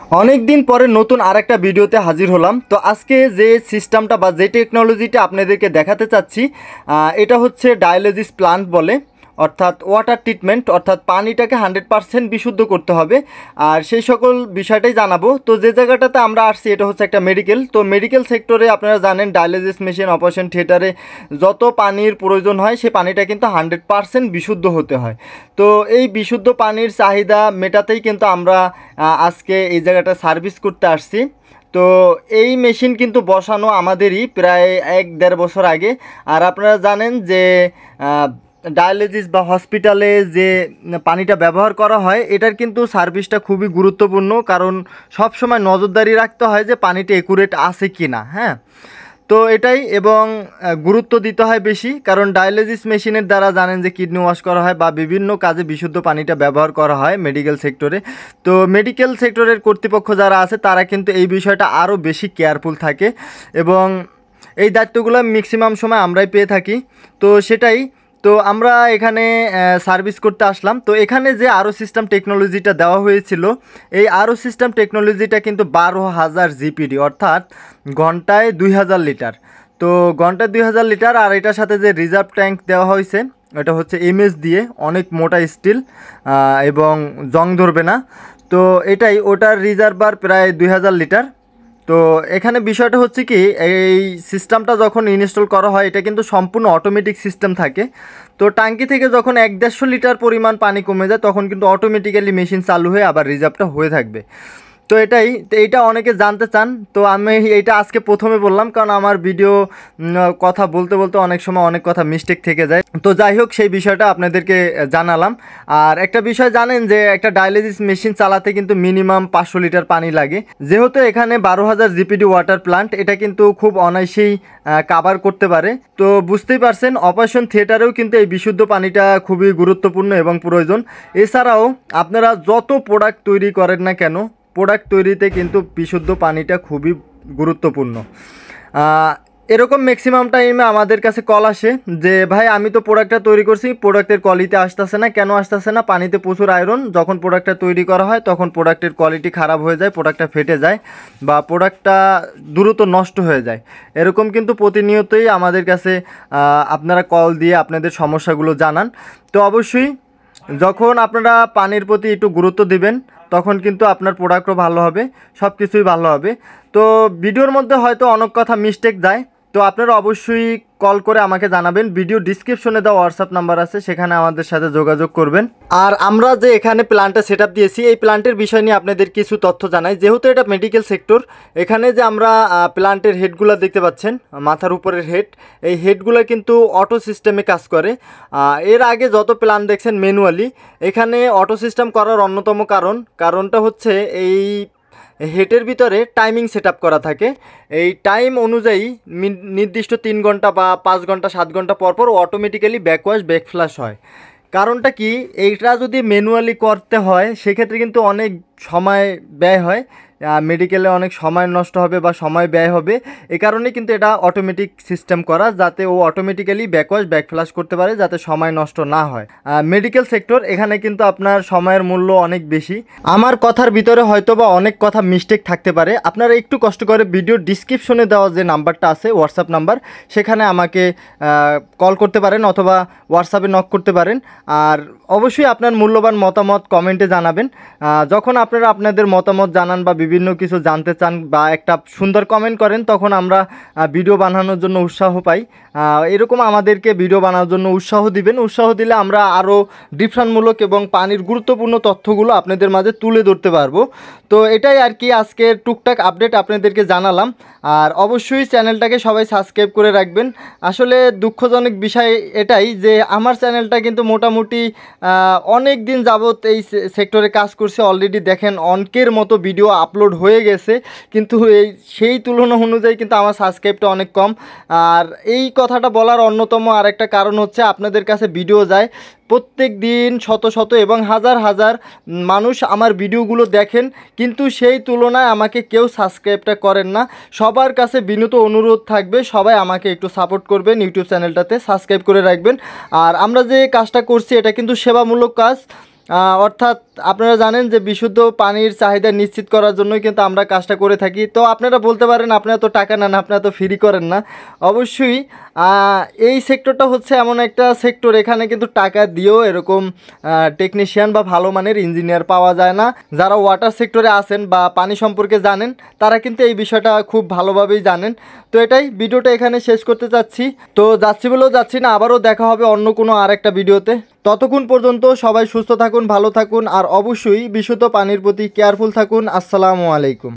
অনেক দিন পরে নতুন আরেকটা ভিডিওতে হাজির হলাম। তো আজকে যে সিস্টেমটা বা যে টেকনোলজিটা আপনাদেরকে দেখাতে চাচ্ছি এটা হচ্ছে ডায়ালিসিস প্লান্ট বলে, অর্থাৎ ওয়াটার ট্রিটমেন্ট, অর্থাৎ পানিটাকে 100% বিশুদ্ধ করতে হবে। আর সেই সকল বিষয়টাই জানাবো। তো যে জায়গাটাতে আমরা আসছি এটা হচ্ছে একটা মেডিকেল। তো মেডিকেল সেক্টরে আপনারা জানেন ডায়ালিসিস মেশিন, অপারেশন থিয়েটারে যত পানির প্রয়োজন হয় সেই পানিটা কিন্তু 100% বিশুদ্ধ হতে হয়। তো এই বিশুদ্ধ পানির চাহিদা মেটাতেই কিন্তু আমরা আজকে এই জায়গাটা সার্ভিস করতে আসছি। তো এই মেশিন কিন্তু বসানো আমাদেরই প্রায় 1-1.5 বছর আগে। আর আপনারা জানেন যে ডায়ালিসিস বা হসপিটালে যে পানিটা ব্যবহার করা হয় এটার কিন্তু সার্ভিসটা খুবই গুরুত্বপূর্ণ, কারণ সব সময় নজরদারি রাখতে হয় যে পানিটা একুরেট আছে কি না। হ্যাঁ, তো এটাই, এবং গুরুত্ব দিতে হয় বেশি, কারণ ডায়ালিসিস মেশিনের দ্বারা জানেন যে কিডনি ওয়াশ করা হয় বা বিভিন্ন কাজে বিশুদ্ধ পানিটা ব্যবহার করা হয় মেডিকেল সেক্টরে। তো মেডিকেল সেক্টরের কর্তৃপক্ষ যারা আছে তারা কিন্তু এই বিষয়টা আরও বেশি কেয়ারফুল থাকে, এবং এই দায়িত্বগুলো ম্যাক্সিমাম সময় আমরাই পেয়ে থাকি। তো সেটাই, তো আমরা এখানে সার্ভিস করতে আসলাম। তো এখানে যে আরও সিস্টেম টেকনোলজিটা দেওয়া হয়েছিল, এই আরও সিস্টেম টেকনোলজিটা কিন্তু 12,000 জিপিডি, অর্থাৎ ঘন্টায় 2,000 লিটার। তো ঘন্টায় 2,000 লিটার, আর এটার সাথে যে রিজার্ভ ট্যাঙ্ক দেওয়া হয়েছে এটা হচ্ছে এমএস দিয়ে, অনেক মোটা স্টিল এবং জং ধরবে না। তো এটাই, ওটার রিজার্ভার প্রায় 2,000 লিটার। তো এখানে বিষয়টা হচ্ছে কি, এই সিস্টেমটা যখন ইনস্টল করা হয় এটা কিন্তু সম্পূর্ণ অটোমেটিক সিস্টেম থাকে। তো ট্যাঙ্কি থেকে যখন 1-150 লিটার পরিমাণ পানি কমে যায় তখন কিন্তু অটোমেটিক্যালি মেশিন চালু হয়ে আবার রিজার্ভটা হয়ে থাকবে। তো এটাই, তো এইটা অনেকে জানতে চান, তো আমি এইটা আজকে প্রথমে বললাম, কারণ আমার ভিডিও কথা বলতে বলতে অনেক সময় অনেক কথা মিস্টেক থেকে যায়। তো যাই হোক, সেই বিষয়টা আপনাদেরকে জানালাম। আর একটা বিষয় জানেন যে একটা ডায়ালিসিস মেশিন চালাতে কিন্তু মিনিমাম 500 লিটার পানি লাগে। যেহেতু এখানে 12,000 জিপিডি ওয়াটার প্লান্ট, এটা কিন্তু খুব অনায়াসেই কাভার করতে পারে। তো বুঝতেই পারছেন, অপারেশন থিয়েটারেও কিন্তু এই বিশুদ্ধ পানিটা খুবই গুরুত্বপূর্ণ এবং প্রয়োজন। এছাড়াও আপনারা যত প্রোডাক্ট তৈরি করেন না কেন, প্রোডাক্ট তৈরিতে কিন্তু বিশুদ্ধ পানিটা খুবই গুরুত্বপূর্ণ। এরকম ম্যাক্সিমাম টাইমে আমাদের কাছে কল আসে যে ভাই আমি তো প্রোডাক্টটা তৈরি করছি, প্রোডাক্টের কোয়ালিটি আসতেছে না, কেন আসতেছে না? পানিতে প্রচুর আয়রন, যখন প্রোডাক্টটা তৈরি করা হয় তখন প্রোডাক্টের কোয়ালিটি খারাপ হয়ে যায়, প্রোডাক্টটা ফেটে যায় বা প্রোডাক্টটা দ্রুত নষ্ট হয়ে যায়। এরকম কিন্তু প্রতিনিয়তই আমাদের কাছে আপনারা কল দিয়ে আপনাদের সমস্যাগুলো জানান। তো অবশ্যই যখন আপনারা পানির প্রতি একটু গুরুত্ব দিবেন তখন কিন্তু আপনার প্রোডাক্টও ভালো হবে, সব কিছুই ভালো হবে। তো ভিডিওর মধ্যে হয়তো অনেক কথা মিস্টেক যায়, তো আপনারা অবশ্যই কল করে আমাকে জানাবেন। ভিডিও ডিসক্রিপশনে দেওয়া হোয়াটসঅ্যাপ নাম্বার আছে, সেখানে আমাদের সাথে যোগাযোগ করবেন। আর আমরা যে এখানে প্ল্যান্টটা সেট আপ দিয়েছি, এই প্ল্যান্টের বিষয় নিয়ে আপনাদের কিছু তথ্য জানাই। যেহেতু এটা মেডিকেল সেক্টর, এখানে যে আমরা প্ল্যান্টের হেডগুলো দেখতে পাচ্ছেন, মাথার উপরের হেড, এই হেডগুলো কিন্তু অটো সিস্টেমে কাজ করে। এর আগে যত প্ল্যান্ট দেখছেন ম্যানুয়ালি, এখানে অটো সিস্টেম করার অন্যতম কারণটা হচ্ছে এই হেডের ভিতরে টাইমিং সেট আপ করা থাকে। এই টাইম অনুযায়ী নির্দিষ্ট 3 ঘন্টা বা 5 ঘন্টা 7 ঘন্টা পর পর অটোমেটিক্যালি ব্যাকওয়াশ ব্যাকফ্লাশ হয়। কারণটা কি, এইটা যদি ম্যানুয়ালি করতে হয় সেক্ষেত্রে কিন্তু অনেক সময় ব্যয় হয়, মেডিকেলে অনেক সময় নষ্ট হবে বা সময় ব্যয় হবে। এই কারণে কিন্তু এটা অটোমেটিক সিস্টেম করা, যাতে ও অটোমেটিক্যালি ব্যাকওয়াশ ব্যাকফ্লাশ করতে পারে, যাতে সময় নষ্ট না হয়। মেডিকেল সেক্টর, এখানে কিন্তু আপনার সময়ের মূল্য অনেক বেশি। আমার কথার ভিতরে হয়তো বা অনেক কথা মিস্টেক থাকতে পারে, আপনারা একটু কষ্ট করে ভিডিও ডিসক্রিপশনে দেওয়া যে নাম্বারটা আছে হোয়াটসঅ্যাপ নাম্বার, সেখানে আমাকে কল করতে পারেন অথবা হোয়াটসঅ্যাপে নক করতে পারেন। আর অবশ্যই আপনার মূল্যবান মতামত কমেন্টে জানাবেন। যখন আপনারা আপনাদের মতামত জানান বা বিভিন্ন কিছু জানতে চান বা একটা সুন্দর কমেন্ট করেন, তখন আমরা ভিডিও বানানোর জন্য উৎসাহ পাই। এরকম আমাদেরকে ভিডিও বানানোর জন্য উৎসাহ দিবেন। উৎসাহ দিলে আমরা আরও ডিফারেন্টমূলক এবং পানির গুরুত্বপূর্ণ তথ্যগুলো আপনাদের মাঝে তুলে ধরতে পারবো। তো এটাই আর কি, আজকের টুকটাক আপডেট আপনাদেরকে জানালাম। আর অবশ্যই চ্যানেলটাকে সবাই সাবস্ক্রাইব করে রাখবেন। আসলে দুঃখজনক বিষয় এটাই যে আমার চ্যানেলটা কিন্তু মোটামুটি অনেক দিন যাবত এই সেক্টরে কাজ করছে, অলরেডি দেখেন অনেকের মতো ভিডিও আপলোড হয়ে গেছে, কিন্তু সেই তুলনা অনুযায়ী কিন্তু আমার সাবস্ক্রাইবটা অনেক কম। আর এই কথাটা বলার অন্যতম আরেকটা কারণ হচ্ছে আপনাদের কাছে ভিডিও যায় প্রত্যেক দিন শত শত এবং হাজার হাজার মানুষ আমার ভিডিওগুলো দেখেন, কিন্তু সেই তুলনায় আমাকে কেউ সাবস্ক্রাইবটা করেন না। সবার কাছে বিনীত অনুরোধ থাকবে, সবাই আমাকে একটু সাপোর্ট করবেন, ইউটিউব চ্যানেলটাতে সাবস্ক্রাইব করে রাখবেন। আর আমরা যে কাজটা করছি এটা কিন্তু সেবামূলক কাজ, অর্থাৎ আপনারা জানেন যে বিশুদ্ধ পানির চাহিদা নিশ্চিত করার জন্যই কিন্তু আমরা কাজটা করে থাকি। তো আপনারা বলতে পারেন আপনারা তো টাকা নেন, আপনারা তো ফ্রি করেন না। অবশ্যই এই সেক্টরটা হচ্ছে এমন একটা সেক্টর, এখানে কিন্তু টাকা দিয়েও এরকম টেকনিশিয়ান বা ভালো মানের ইঞ্জিনিয়ার পাওয়া যায় না। যারা ওয়াটার সেক্টরে আছেন বা পানি সম্পর্কে জানেন তারা কিন্তু এই বিষয়টা খুব ভালোভাবেই জানেন। তো এটাই ভিডিওটা এখানে শেষ করতে চাচ্ছি। তো যাচ্ছি বলেও যাচ্ছি না, আবারও দেখা হবে অন্য কোনো আরেকটা ভিডিওতে। ততক্ষণ পর্যন্ত সবাই সুস্থ থাকুন, ভালো থাকুন, আর অবশ্যই বিশুদ্ধ পানির প্রতি কেয়ারফুল থাকুন। আসসালামু আলাইকুম।